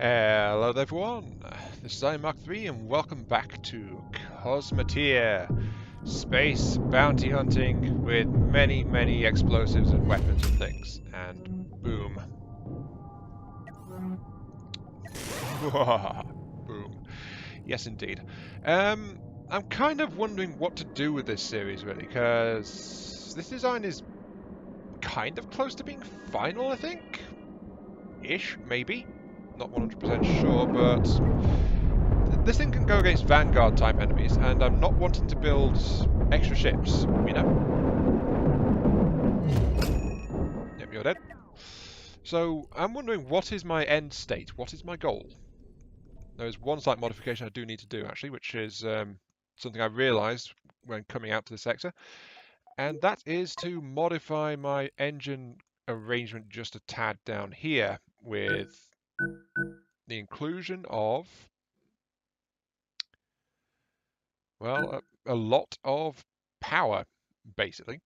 Hello there everyone, this is Mark 3 and welcome back to Cosmoteer. Space bounty hunting with many explosives and weapons and things. And boom. Boom. Yes indeed. I'm kind of wondering what to do with this series really, because this design is kind of close to being final, I think? Ish, maybe? Not 100% sure, but this thing can go against vanguard type enemies, and I'm not wanting to build extra ships, you know? Yep, you're dead. So I'm wondering, what is my end state? What is my goal? There's one slight modification I do need to do actually, which is something I realised when coming out to the sector, and that is to modify my engine arrangement just a tad down here with the inclusion of, well, a lot of power, basically.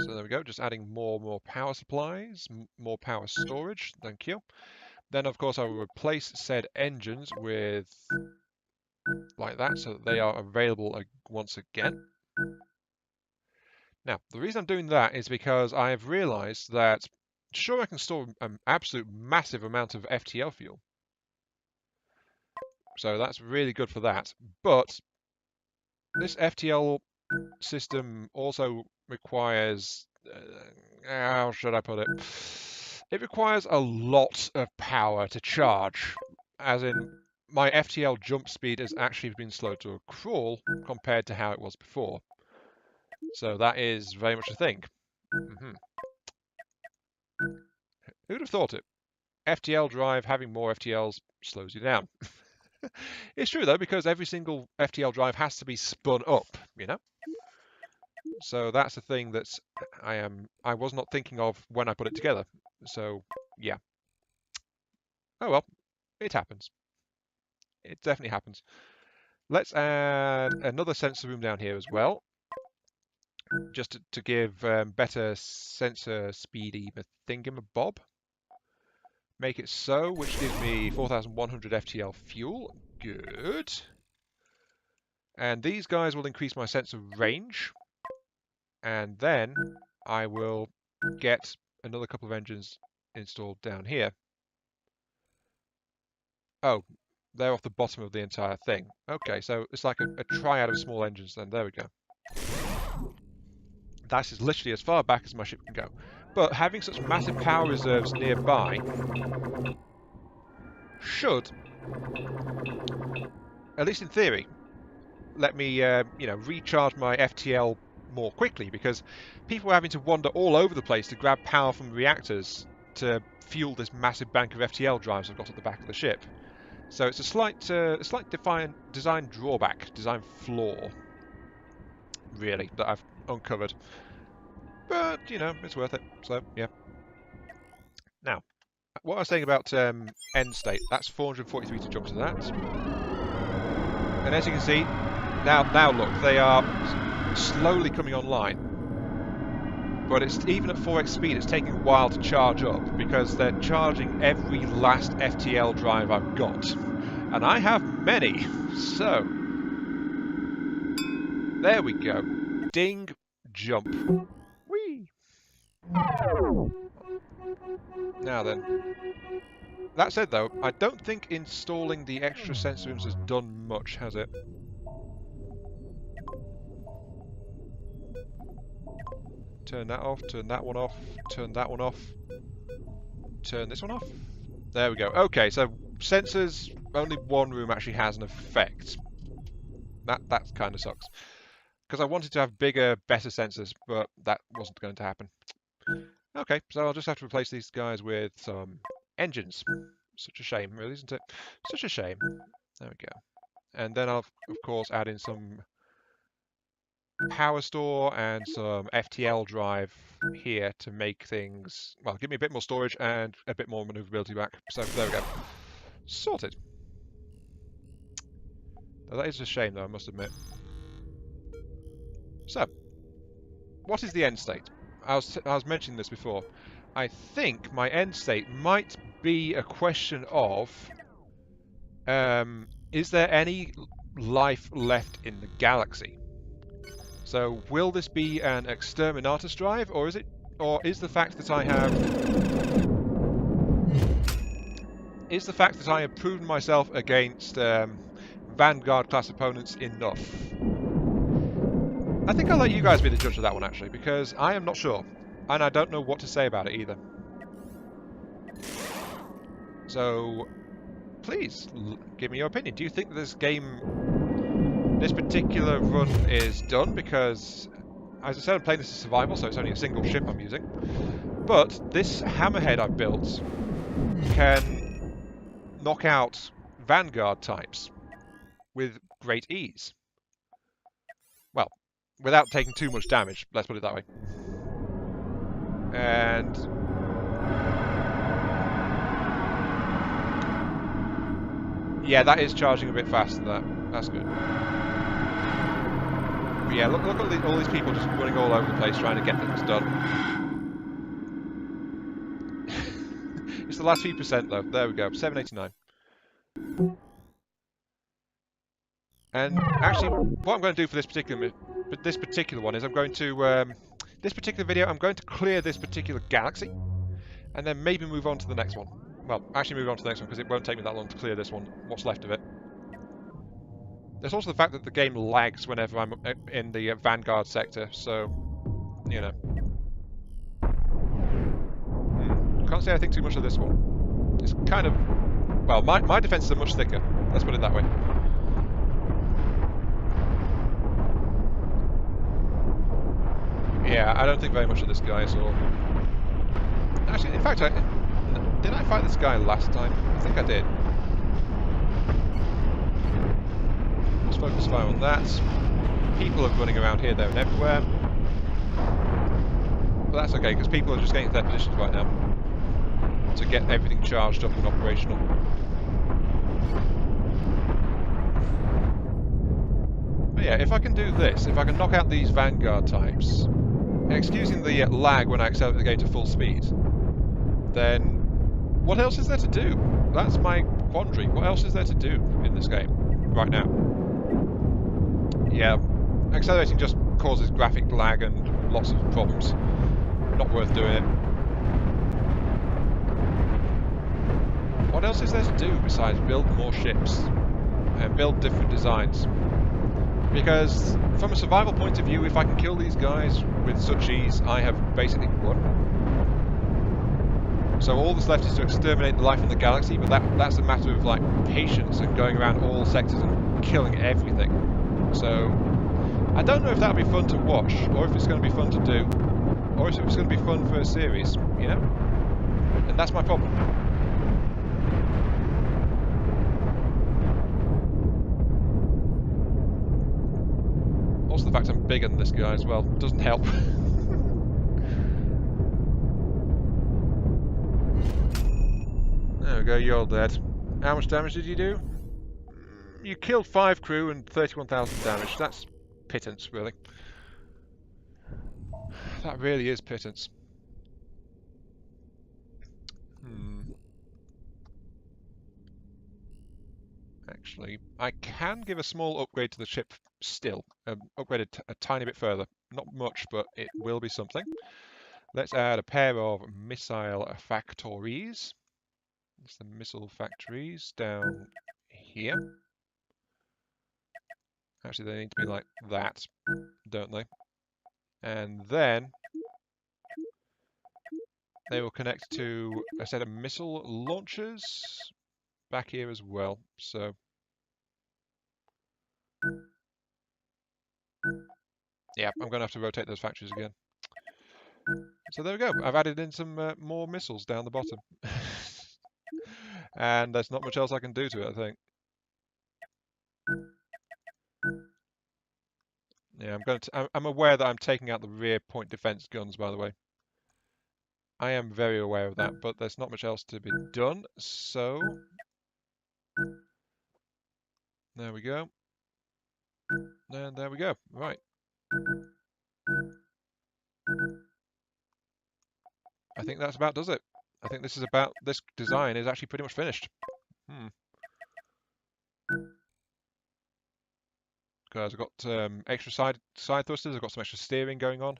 So there we go, just adding more power supplies, more power storage, thank you. Then of course I will replace said engines with like that so that they are available once again. Now, the reason I'm doing that is because I have realized that sure I can store an absolute massive amount of FTL fuel. So that's really good for that. But this FTL system also requires, how should I put it? It requires a lot of power to charge, as in my FTL jump speed has actually been slowed to a crawl compared to how it was before. So that is very much a thing. Who'd have thought it? FTL drive, having more FTLs slows you down. It's true though, because every single FTL drive has to be spun up, you know? So that's the thing that I was not thinking of when I put it together. So yeah. Oh well, it happens. It definitely happens. Let's add another sensor room down here as well, just to give better sensor speedy thingamabob. Make it so, which gives me 4,100 FTL fuel. Good. And these guys will increase my sensor range. And then I will get another couple of engines installed down here. Oh, they're off the bottom of the entire thing. Okay, so it's like a triad of small engines then. There we go. That is literally as far back as my ship can go. But having such massive power reserves nearby should, at least in theory, let me, recharge my FTL more quickly, because people are having to wander all over the place to grab power from reactors to fuel this massive bank of FTL drives I've got at the back of the ship. So it's a slight design drawback, design flaw, really, that I've uncovered. But, you know, it's worth it. So, yeah. Now, what I was saying about end state, that's 443 to jump to that. And as you can see, now look, they are slowly coming online. But it's even at 4x speed, it's taking a while to charge up because they're charging every last FTL drive I've got. And I have many. So, there we go. Ding, jump. Whee! Now then. That said though, I don't think installing the extra sensor rooms has done much, has it? Turn that off, turn that one off, turn that one off, turn this one off. There we go. Okay, so sensors, only one room actually has an effect. That kind of sucks. Because I wanted to have bigger, better sensors, but that wasn't going to happen. Okay, so I'll just have to replace these guys with some engines. Such a shame, really, isn't it? Such a shame. There we go. And then I'll, of course, add in some power store and some FTL drive here to make things, well, give me a bit more storage and a bit more maneuverability back. So there we go. Sorted. Now, that is a shame, though, I must admit. So, what is the end state? I was mentioning this before. I think my end state might be a question of, is there any life left in the galaxy? So will this be an exterminatus drive, or is the fact that I have proven myself against vanguard class opponents enough? I think I'll let you guys be the judge of that one, actually, because I am not sure, and I don't know what to say about it either. So please give me your opinion. Do you think this particular run is done? Because, as I said, I'm playing this as survival, so it's only a single ship I'm using. But this hammerhead I've built can knock out vanguard types with great ease. Well, without taking too much damage, let's put it that way. And yeah, that is charging a bit faster. That's good. But yeah, look at all these people just running all over the place trying to get things done. It's the last few percent though. There we go, 789. And actually, what I'm going to do for this particular one is I'm going to this particular video. I'm going to clear this particular galaxy, and then maybe move on to the next one. Well, actually move on to the next one because it won't take me that long to clear this one. What's left of it. There's also the fact that the game lags whenever I'm in the vanguard sector, so you know. Can't say I think too much of this one. It's kind of, well, my defenses are much thicker. Let's put it that way. Yeah, I don't think very much of this guy at all. Actually, in fact, did I fight this guy last time? I think I did. Let's focus fire on that. People are running around here, there, and everywhere. But that's okay, because people are just getting to their positions right now to get everything charged up and operational. But yeah, if I can do this, if I can knock out these vanguard types, excusing the lag when I accelerate the game to full speed, then what else is there to do? That's my quandary. What else is there to do in this game right now? Yeah, accelerating just causes graphic lag and lots of problems. Not worth doing it. What else is there to do besides build more ships and build different designs? Because from a survival point of view, if I can kill these guys with such ease, I have basically won. So all that's left is to exterminate the life in the galaxy, but that's a matter of like patience and going around all sectors and killing everything. So I don't know if that'll be fun to watch, or if it's going to be fun to do, or if it's going to be fun for a series, you know? And that's my problem. Also the fact I'm bigger than this guy as well doesn't help. There we go, you're dead. How much damage did you do? You killed 5 crew and 31,000 damage. That's pittance, really. That really is pittance. Actually, I can give a small upgrade to the ship still. Upgrade it a tiny bit further. Not much, but it will be something. Let's add a pair of missile factories. It's the missile factories down here. Actually, they need to be like that, don't they? And then they will connect to a set of missile launchers back here as well. So yeah, I'm going to have to rotate those factories again. So there we go. I've added in some more missiles down the bottom. And there's not much else I can do to it, I think. Yeah, I'm aware that I'm taking out the rear point defense guns, by the way. I am very aware of that, but there's not much else to be done, so there we go. And there we go. Right. I think that's about does it. I think this design is actually pretty much finished. Because I've got extra side thrusters, I've got some extra steering going on.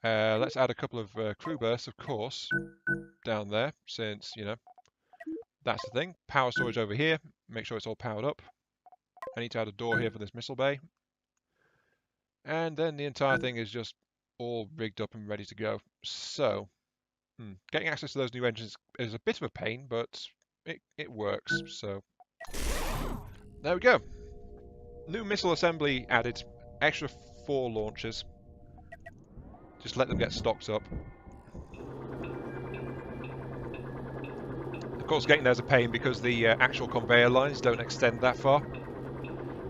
Let's add a couple of crew bursts, of course, down there, since, you know, that's the thing. Power storage over here, make sure it's all powered up. I need to add a door here for this missile bay. And then the entire thing is just all rigged up and ready to go. So, getting access to those new engines is a bit of a pain, but it works. So, there we go. New missile assembly added. Extra 4 launchers. Just let them get stocked up. Of course, getting there's a pain because the actual conveyor lines don't extend that far.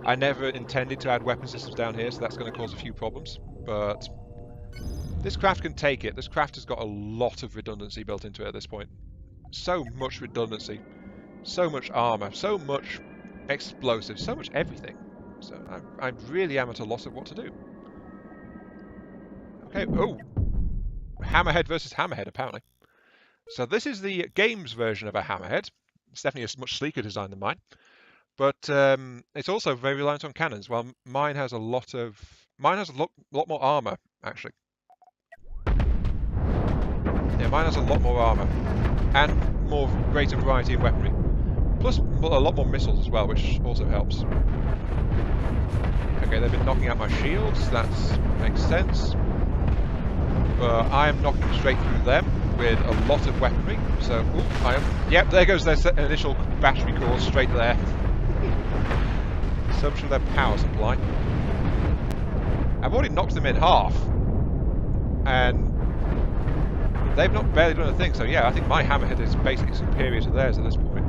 I never intended to add weapon systems down here, so that's going to cause a few problems. But this craft can take it. This craft has got a lot of redundancy built into it at this point. So much redundancy. So much armor. So much explosives. So much everything. So I really am at a loss of what to do. Okay, oh! Hammerhead versus Hammerhead, apparently. So this is the games version of a Hammerhead. It's definitely a much sleeker design than mine. But it's also very reliant on cannons. Well, mine has a lot more armor, actually. Yeah, mine has a lot more armor. And greater variety of weaponry. Plus a lot more missiles as well, which also helps. Okay, they've been knocking out my shields. That makes sense. But I am knocking straight through them with a lot of weaponry. So, yep, there goes their initial battery core straight there. So much of their power supply. I've already knocked them in half. And they've not barely done a thing. So yeah, I think my Hammerhead is basically superior to theirs at this point.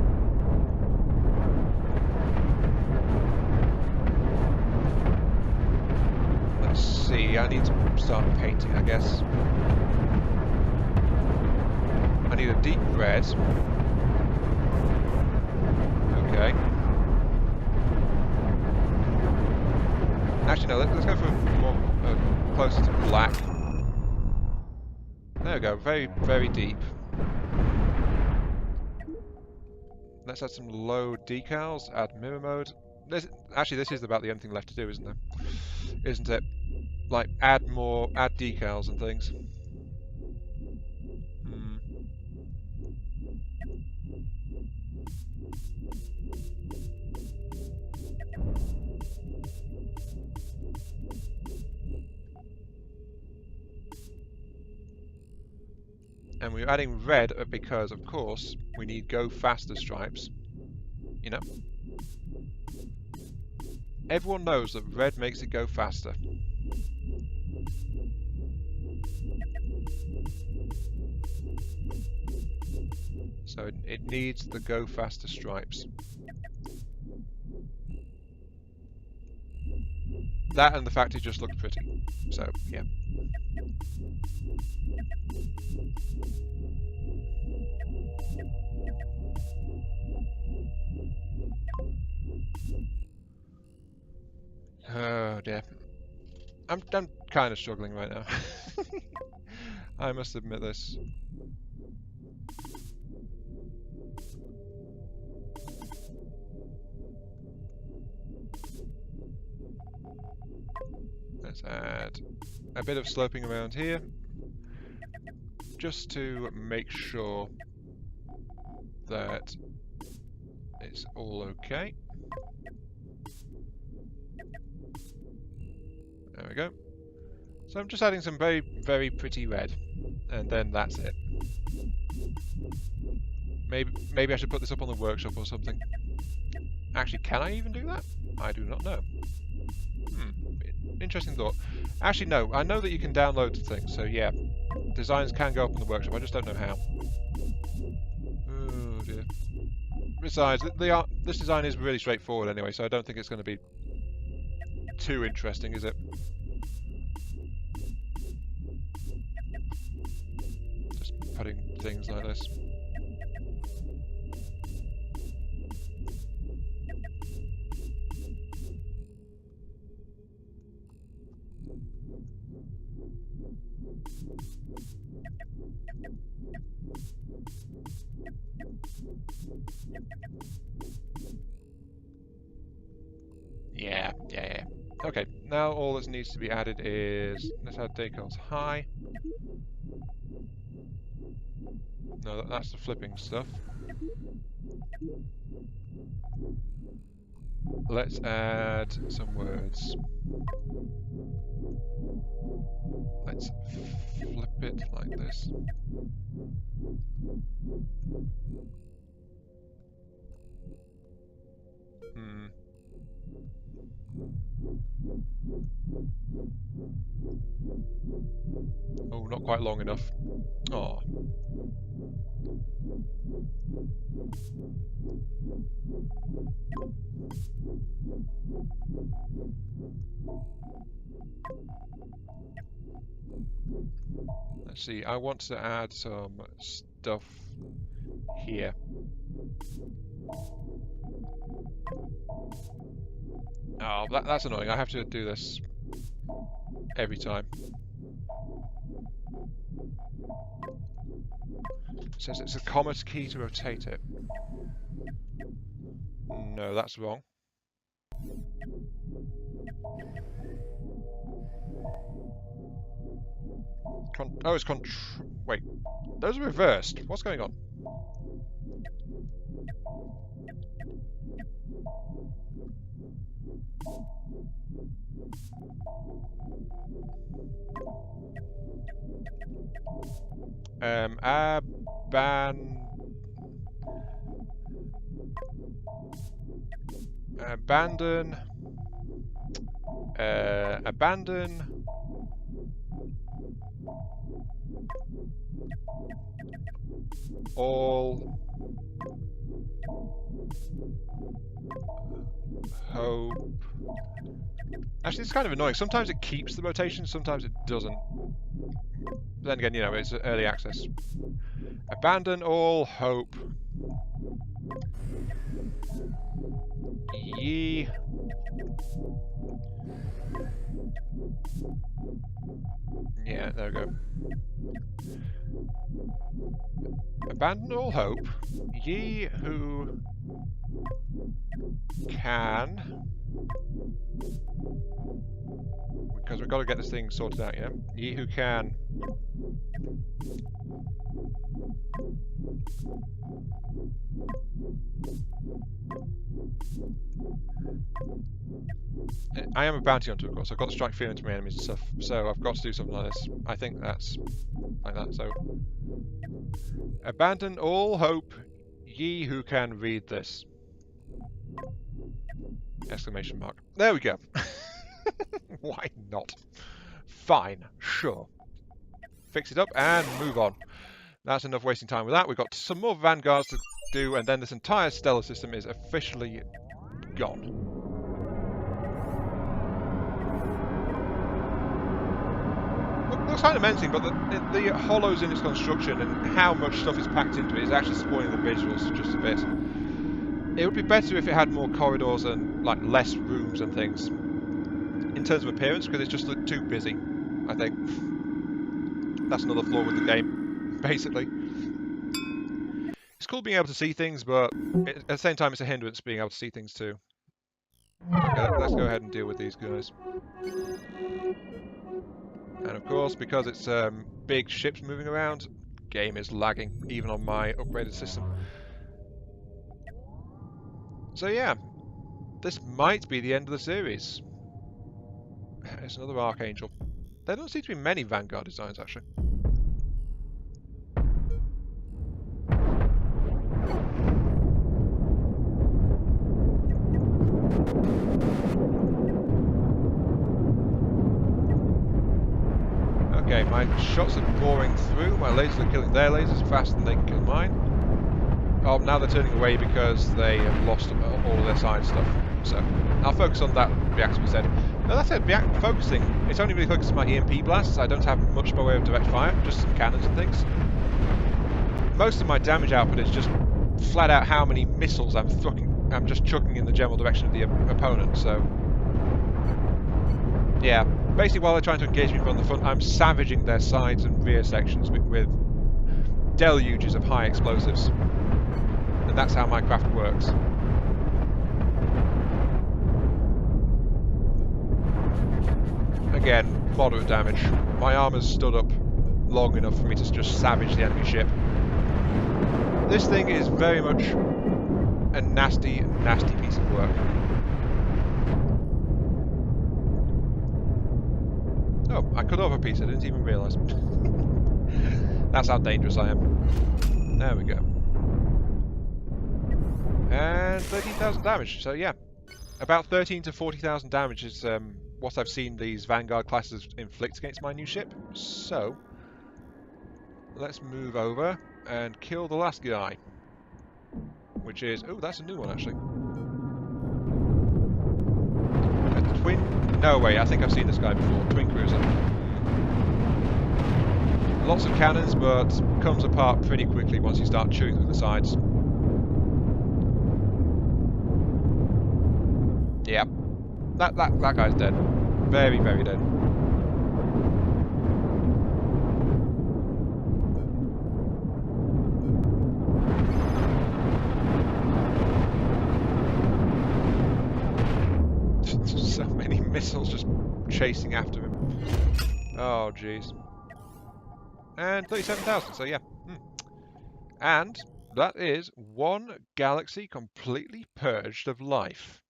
Let's see, I need to start painting, I guess. I need a deep red. Okay. Actually, no, let's go for more closer to black. There we go, very, very deep. Let's add some low decals, add mirror mode. This is about the only thing left to do, isn't there? Isn't it? Like, add decals and things. And we're adding red because, of course, we need go faster stripes. You know? Everyone knows that red makes it go faster. So it needs the go faster stripes. That and the fact it just looks pretty. So, yeah. Oh dear. I'm kind of struggling right now. I must admit this. Let's add a bit of sloping around here, just to make sure that it's all okay. There we go. So I'm just adding some very, very pretty red, and then that's it. Maybe I should put this up on the workshop or something. Actually, can I even do that? I do not know. Interesting thought. Actually, no. I know that you can download things, so yeah. Designs can go up on the workshop, I just don't know how. Oh dear. Besides, this design is really straightforward anyway, so I don't think it's going to be too interesting, is it? Just putting things like this. Now all that needs to be added is, let's add decals high. No, that's the flipping stuff. Let's add some words. Let's flip it like this. Oh, not quite long enough. Oh. Let's see, I want to add some stuff here. Oh, that's annoying. I have to do this every time. It says it's a comma key to rotate it. No, that's wrong. Oh, it's wait, those are reversed. What's going on? Abandon. Abandon. All hope. Actually, it's kind of annoying. Sometimes it keeps the rotation, sometimes it doesn't. But then again, you know, it's early access. Abandon all hope. Ye. Yeah, there we go. Abandon all hope, ye who can, because we've got to get this thing sorted out, yeah? Ye who can I am a bounty hunter, of course. I've got to strike fear into my enemies and stuff, so I've got to do something like this. I think that's like that, so... Abandon all hope, ye who can read this. Exclamation mark. There we go. Why not? Fine, sure. Fix it up and move on. That's enough wasting time with that. We've got some more vanguards to do, and then this entire stellar system is officially gone. Looks kind of menacing, but the hollows in its construction and how much stuff is packed into it is actually spoiling the visuals just a bit. It would be better if it had more corridors and like less rooms and things in terms of appearance, because it's just too busy, I think. That's another flaw with the game, basically. It's cool being able to see things, but at the same time it's a hindrance being able to see things too. Okay, let's go ahead and deal with these guys. And of course, because it's big ships moving around, game is lagging, even on my upgraded system. So yeah, this might be the end of the series. It's another Archangel. There don't seem to be many Vanguard designs, actually. Okay, my shots are boring through. My lasers are killing their lasers faster than they can kill mine. Oh, now they're turning away because they have lost all of their side stuff. So I'll focus on that reactor instead. No, that's it. Focusing. It's only really focused on my EMP blasts. I don't have much by way of direct fire, just some cannons and things. Most of my damage output is just flat out how many missiles I'm just chucking in the general direction of the opponent. So yeah, basically while they're trying to engage me from the front, I'm savaging their sides and rear sections with deluges of high explosives. And that's how my craft works. Again, moderate damage. My armor's stood up long enough for me to just savage the enemy ship. This thing is very much a nasty, nasty piece of work. Oh, I cut off a piece, I didn't even realise. That's how dangerous I am. There we go. And 13,000 damage, so yeah. About 13 to 40,000 damage is what I've seen these Vanguard classes inflict against my new ship. So, let's move over and kill the last guy. Which is... oh, that's a new one, actually. The twin... no, wait, I think I've seen this guy before. Twin cruiser. Lots of cannons, but comes apart pretty quickly once you start chewing through the sides. Yep. That guy's dead. Very, very dead. So many missiles just chasing after him. Oh, jeez. And 37,000, so yeah. And that is one galaxy completely purged of life.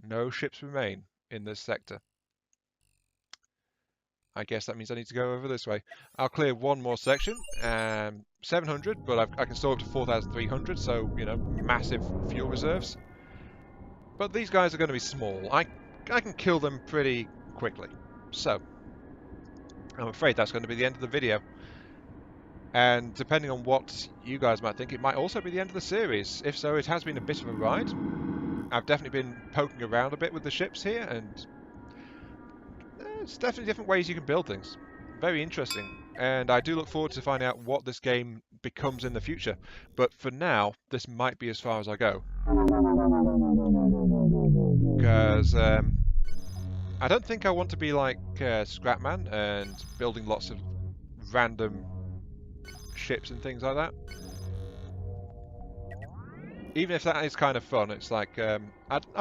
No ships remain in this sector. I guess that means I need to go over this way. I'll clear one more section, 700, but I can store up to 4,300, so, you know, massive fuel reserves. But these guys are going to be small. I can kill them pretty quickly. So, I'm afraid that's going to be the end of the video. And depending on what you guys might think, it might also be the end of the series. If so, it has been a bit of a ride. I've definitely been poking around a bit with the ships here, and it's definitely different ways you can build things. Very interesting. And I do look forward to finding out what this game becomes in the future. But for now, this might be as far as I go. Because I don't think I want to be like Scrapman and building lots of random ships and things like that. Even if that is kind of fun, it's like I'm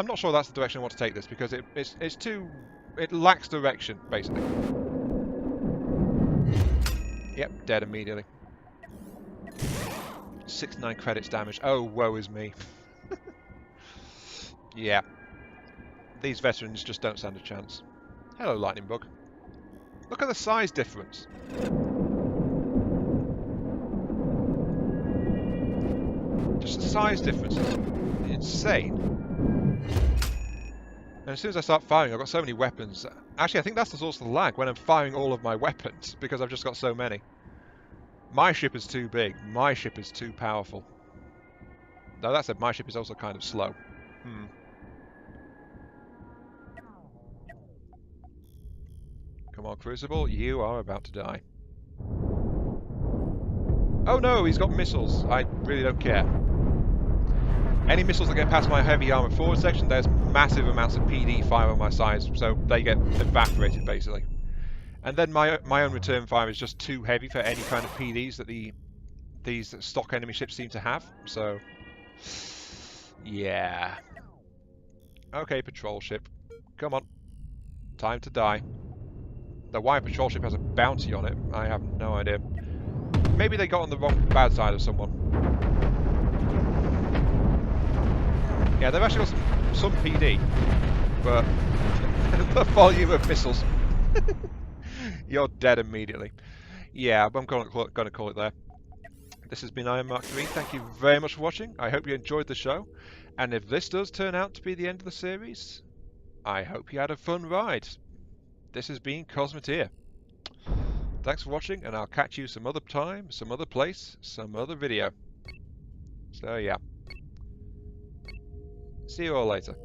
not sure that's the direction I want to take this, because it's too... it lacks direction, basically. Yep, dead immediately. 69 credits damage. Oh, woe is me. Yeah. These veterans just don't stand a chance. Hello, lightning bug. Look at the size difference. Just the size difference is insane. And as soon as I start firing, I've got so many weapons. Actually, I think that's the source of the lag, when I'm firing all of my weapons, because I've just got so many. My ship is too big. My ship is too powerful. Though that said, my ship is also kind of slow. Come on, Crucible, you are about to die. Oh no, he's got missiles. I really don't care. Any missiles that get past my heavy armor forward section, there's massive amounts of PD fire on my sides, so they get evaporated, basically. And then my own return fire is just too heavy for any kind of PDs that these stock enemy ships seem to have, so... yeah. Okay, patrol ship. Come on. Time to die. Though why a patrol ship has a bounty on it, I have no idea. Maybe they got on the bad side of someone. Yeah, they've actually got some PD, but the volume of missiles. You're dead immediately. Yeah, I'm going to call it there. This has been Iron Mark 3. Thank you very much for watching. I hope you enjoyed the show. And if this does turn out to be the end of the series, I hope you had a fun ride. This has been Cosmoteer. Thanks for watching, and I'll catch you some other time, some other place, some other video. So yeah. See you all later.